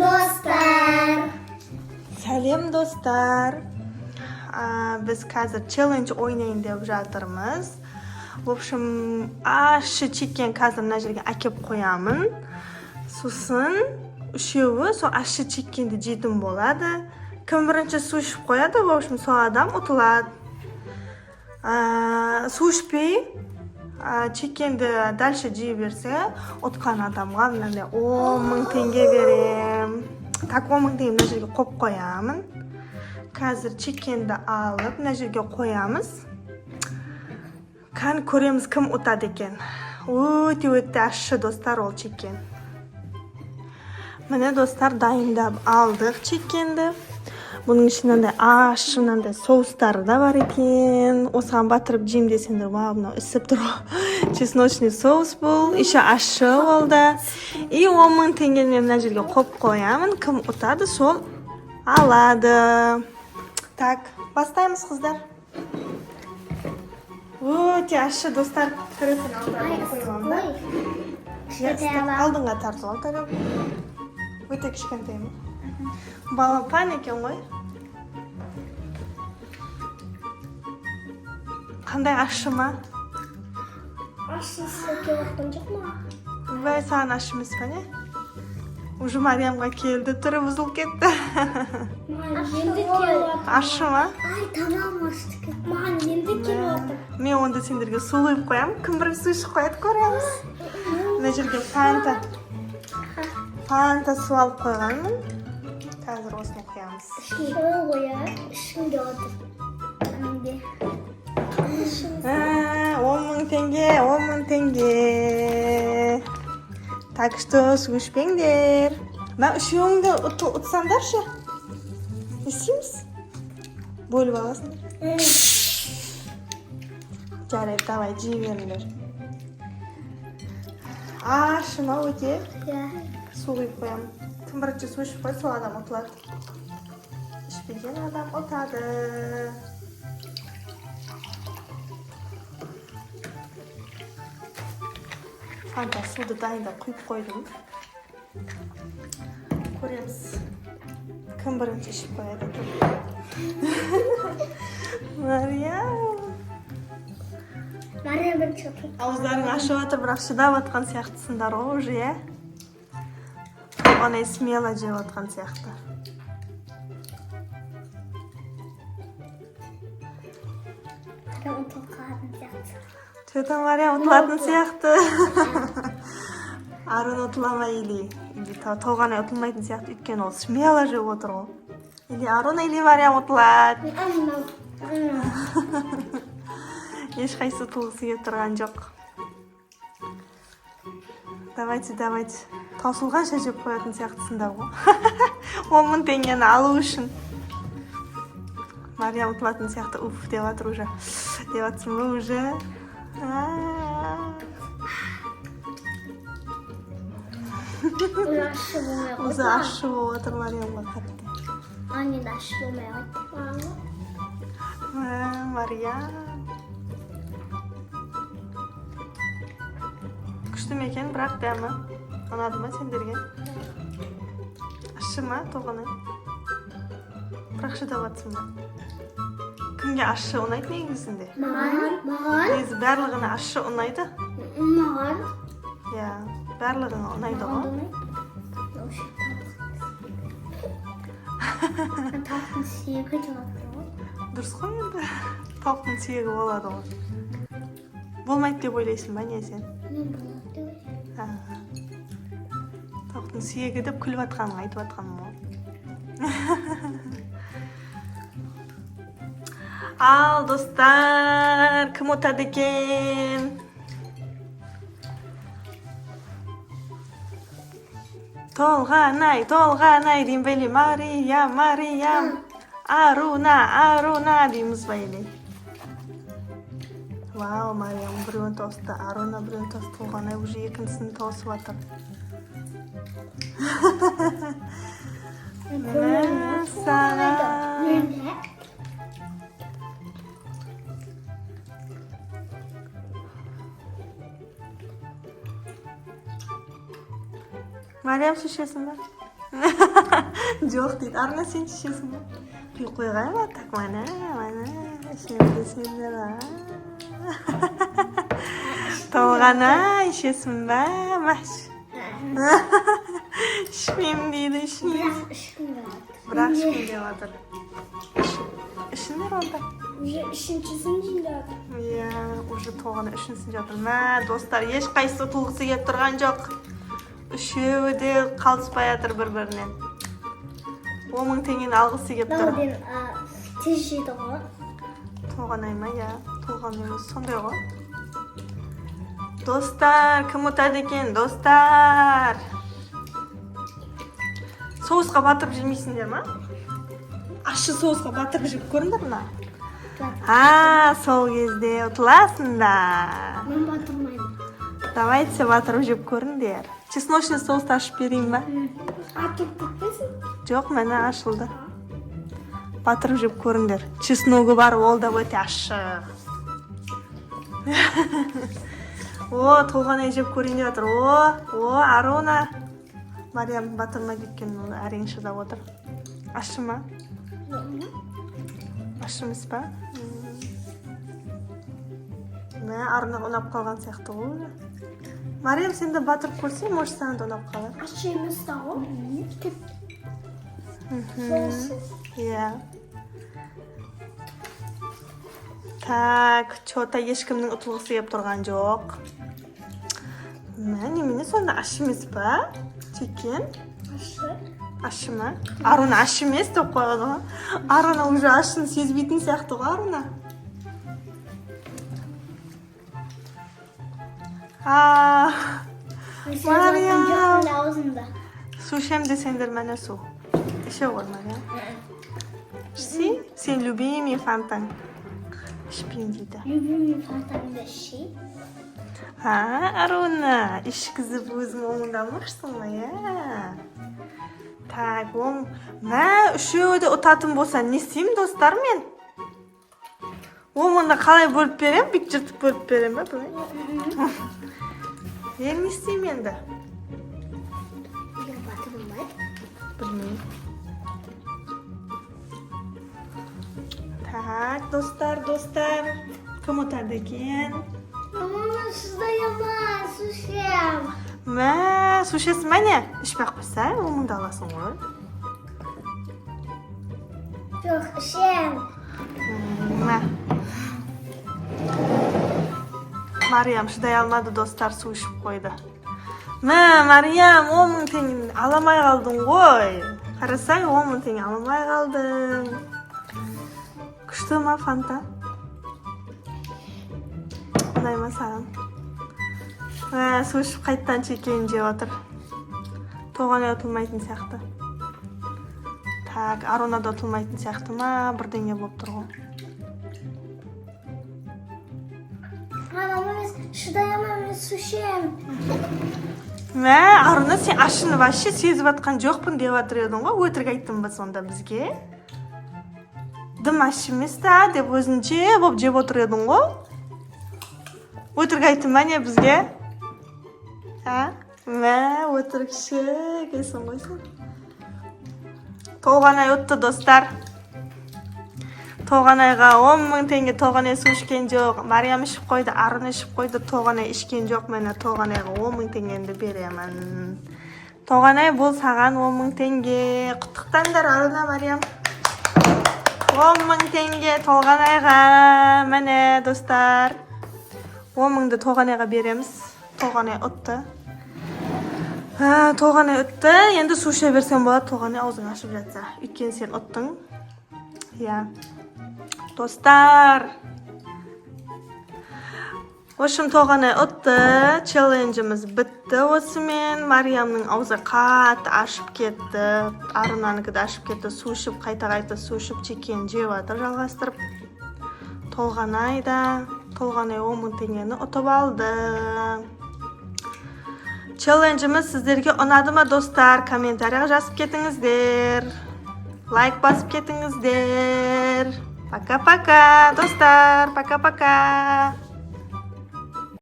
do'stlar. Salam do'stlar. Biz hozir challenge o'ynayın deb жатырмыз. В общем, aşı chekkan hozir najirga akib qo'yaman. So'sin ushovi so aşı chekkanda jetim bo'ladi. Kim birinchi suv ishib qo'yadi, в общем, so odam o'tiladi. Suv ishpay chekkanda dalsha jeyib bersa, o'tgan odamga bunday 10 ming tenge berem. Tak 10 ming tenge najirga qo'yib qo'yaman. Hozir chekkanda olib najirga qo'yamiz. Qani ko'ramiz kim o'tadi ekan. O'ta ashi do'stlar ol chekkan. Mana do'stlar dayindab oldik chekkanda. Buning ichida ashunday souslar da bor ekan. O'zim batırib jim desanglar, va buni isib turib. Chesnochniy sous bu, isha ashi bo'ldi. 10 ming tengani men najirga qo'yib qo'yaman. Kim o'tadi, sol oladi. Tak, bastaymiz qizlar. O'ta ashi do'stlar, telefon qo'yamda. Oldinga tortib ol, taraf. O'ta kichkintaymi? Balam panik qo'y. Qanday ashima? Ashisi kelayotgan jo'qmi? Voy, san ashimiz qani? Уже Maryamga keldi, turi buzilib ketdi. Endi kelyapti. Ashima? Ay, tamam o'sdik. Men endi kelyapti. Men onda senlarga suv quyib qo'yam. Kim birinchi suv ishib qo'yadi, ko'ramiz. Najirga Fanta suv olib qo'yganman. Hozir o'sini qo'yamiz. Shunga qo'ya, shunga o'tir. Endi. 10 ming tenge, 10 ming tenge. Так что слушпеңдер. Ben üşüyorumda otsandar şu. İsteyimiz? Bol balasın. Jarayıp davay ciğerler. Şuna öte. Su koyup koyalım. Kim birinchi su içip koy, su adam otladı. İşbirgen adam otadı. Fanta suda dayındab quyib qo'ydim. Ko'ramiz. Kim birinchi ishib qo'yadi. Maryam birinchi o'tir. Og'izlaring ashiyotib, biroq shidayotgan siyoqtisizlar уже, ya. Ona smela jeyotgan siyoqti. Maryam o'tirgan siyoqti. Çoğutan Maryam otuladın siyahtı. Arun otulamaylı. Toğana otulmaydın siyahtı. Ütken ol. Smela jey otur o. Или Arun или Maryam otulad. Ешқайсы туғысы кеп тұрған жоқ. Давайте. Таусылғанша жеп қоятын сияқтысыңдар ғой. 10 мың теңгені алу үшін. Maryam otulатын сияқты уф деп жатыр уже. Деп жатсың ба уже? O'zi ashi bo'lib Maryamga qatdi. Anne de aşı bo'lmayapti. Maryam. Kuchli ekan, biroq dami? Onadimi senlarga? Ashimi to'g'ini? Biroq shidayapsizmi? Kimga ashi unaydi negizinde? Mağan. Biz barlig'ini ashi unaydi. Mağan. Ya, barlig'ini unaydi o. Tahtın siyegi jo'natdi. Durs qo'y endi. Toqning suyagi bo'ladi o. Bo'lmaydi deb o'ylaysanmi, ne sen? Men bo'ladi. Toqning suyagi deb kulayotganini aytayotganman. Al do'stlar, kim o'tadi ekan? Tolg'anay deyim beli. Maryam. Aruna deymiz beli. Vau, Maryam birini to'sdi, Aruna birini to'sdi. Tolg'anay уже ikkinchisini to'sib o'tir. Sana. Maryam şişesinde. Жоқ дейді. Арна сен ішесің бе? Құй қойғай ма? Так, мана. Ішесіңдер, Толғана, ішесің бе? Мәш. Ішмеймін дейді, ішмеймін. Бірақ ішмеймін деп отыр. Ішіңдер онда. Уже үшіншісін жинап. Иә, уже толғана үшіншісін жатыр. Мә, достар, ешқайсысы ұтылғысы келіп тұрған жоқ. Үшеуі де қалыспай жатыр бір-бірінен. 10.000 теңгені алғысы келіп тұр. Науден тез жейді ғой. Толғанай ма, иә. Толғанай сондай ғой. Достар, кім ұтады екен? Достар! Соусқа батырып жемейсіңдер ма? Ащы соусқа батырып жеп көріңдер ма? Сол кезде ұтыласыңдар. Мен батырмаймын. Давайте батырып жеп көріңдер. Чесночный соусты ашып берейін ба? Атып кетпесін? Жоқ, мені ашылды. Батырып жеп көріңдер. Чесногы бар, ол да өте ашық. Толғанай жеп көрейін деп отыр. Аруна. Мариям батырмай кеткен, әрең шыдап отыр. Ашы ма? Ашы емес па? Аруна ұнап қалған сияқты ғой. Мариям, сен де батырып көрсең, может, саған да ұнап қалар. Ашы емес та ғой. Иә. Так, чота ешкімнің ұтылғысы еп тұрған жоқ. Немене сонда ашы емес па? Чекен? Ашы. Ашы ма? Аруна ашы емес деп қойған ғой. Аруна уже ашын сезбейтін сияқты ғой, Аруна. Мариям. Су ішем десеңдер, мәне су. Іше ғой, Мариям. Ішсей? Сен любимый фантаң. İşpeyim dedi. Любимый фантамда іші. Аруна, ішкізіп өзің оңында алмақшысың ма, я? Так, үшеуі де ұтатын болса, не істеймін, достар мен? Оңында қалай бөліп берем? Бік жыртып бөліп берем ба, бұлай? Не істеймін енді? Я батырмайды. Білмеймін. Так, достар. Кім ұтады екен? Мама, шыдайама, сушем. Сушесің бә не? Ішпек болса, оңыңды аласың ғой. Жоқ, ішем. Мариям шыдай алмады, достар, су ішіп қойды. Мариям, 10.000 теңгені аламай қалдың ғой. Қарасай, 10.000 теңге аламай қалдың. Күшті ма, фанта? Ұнай ма саған? Су ішіп қайттан чекен жеп отыр. Толғанай ұтылмайтын сияқты. Так, Аруна да ұтылмайтын сияқты ма? Бірдеңе болып тұр ғой. Мама, шыдайама, мен сушем. Аруна, сен ашыны вообще сезіп атқан жоқпын деп отыр едің ғой. Өтірік айттың ба сонда бізге? Дым ашы емес та деп өзінше болып жеп отыр едің ғой. Өтірік айттың ба не бізге? Өтірікші келсің ғой сен. Толғанай ұтты, достар. Толғанайға 10.000 теңге. Толғанай су ішкен жоқ. Мариям ішіп қойды, Аруна ішіп қойды. Толғанай ішкен жоқ. Мені Толғанайға 10.000 теңгенді беремін. Толғанай, бұл саған 10.000 теңге. Құттықтаңдар, Аруна, Мариям. 10.000 теңге Толғанайға. Мәне, достар. 10.000-ді Толғанайға береміз. Толғанай ұтты. Толғанай ұтты. Енді су іше берсем болады, Толғанай аузың ашып жатса. Өйткені сен ұттың. Достар. Ошым Толғанай ұтты. Челленджіміз бітті осымен. Мариямның аузы қатты ашып кетті. Арунанікі де ашып кетті. Су ішіп, қайта-қайта су ішіп, чекен жеп жатыр жалғастырып. Толғанай 10.000 теңгені ұтып алды. Челленджіміз сіздерге ұнады ма, достар? Комментарияға жазып кетіңіздер. Лайк басып кетіңіздер. Пока-пока, достар. Пока-пока.